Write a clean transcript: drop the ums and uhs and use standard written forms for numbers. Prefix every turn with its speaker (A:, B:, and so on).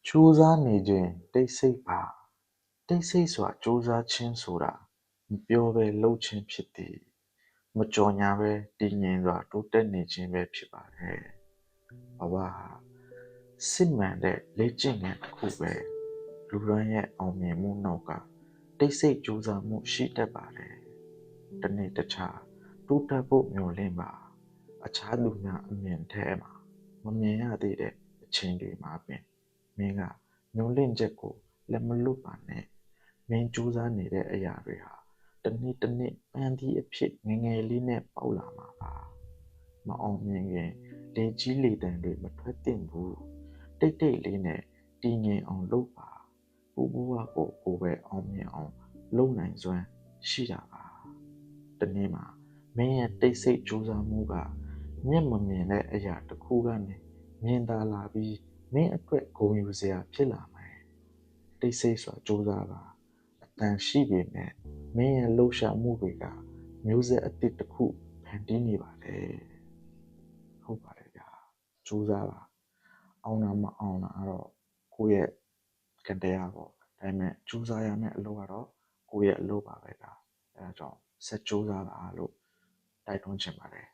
A: ကြိုးစားနေခြင်းတိတ်ဆိတ်ပါတိတ်ဆိတ်စွာကြိုးစားခြင်းဆိုတာမပြောဘဲလုပ်ခြင်းဖြစ်သည်မကြော်ညာဘဲတည်ငြိမ်စွာတိုးတက်နေခြင်းပဲဖြစ်ပါတယ်ဘဝဟာစစ်မှန်တဲ့လေ့ကျင့်ခန်းတစ်ခုပဲလူတိုင်းရဲ့အောင်မြင်မှုနောက်ကတိတ်ဆိတ်ကြိုးစားမှုရှိတတ်ပါတယ်တစ်နေ့တစ်ခြားတိုးတက်ဖို့မျှော်လင့်ပါအခြားသူများအမြင်ထဲမှာမမြင်ရသေးတဲ့အချိန်တွေမှာပင်မင်းကမျှော်လင့်ချက်ကိုလက်မလွတ်ပါနဲ့မင်းကြိုးစားနေတဲ့အရာတွေဟာတစ်နေ့တစ်နေ့ပန်းသီးအဖြစ်ငယ်ငယ်လေးနဲ့ပေါက်လာမှာပါမအောင်မြင်ခင်လေကြီးလေတံတွေမထွက်သင့်ဘူးတိတ်တိတ်လေးနဲ့တည်ငြိမ်အောင်လုပ်ပါကိုဘဝကိုပဲအောင်မြင်အောင်လုပ်နိုင်စွမ်းရှိတာပါဒီနေ့မှာမင်းရဲ့တိတ်ဆိတ်ကြိုးစားမှုကမျက်မမြင်တဲ့အရာတစ်ခုကနေမြင်သာလာပြီးမင်းအတွက်ဂုဏ်ယူစရာဖြစ်လာမယ်တိတ်ဆိတ်စွာကြိုးစားပါအတန်ရှိပေမဲ့မင်းရဲ့လှုပ်ရှားမှုတွေကမျိုးဆက်အသစ်တစ်ခုဖန်တီးနေပါတယ်ဟုတ်ပါတယ်ဗျာကြိုးစားပါအောင်တာမအောင်တာကတော့ကိုယ့်ရဲ့ကံတရားပေါ့ဒါပေမဲ့ကြိုးစားရမယ့်အလုပ်ကတော့ကိုယ့်ရဲ့အလုပ်ပါပဲဗျာအဲဒါကြောင့်ဆက်ကြိုးစားပါလို့တိုက်တွန်းချင်ပါတယ်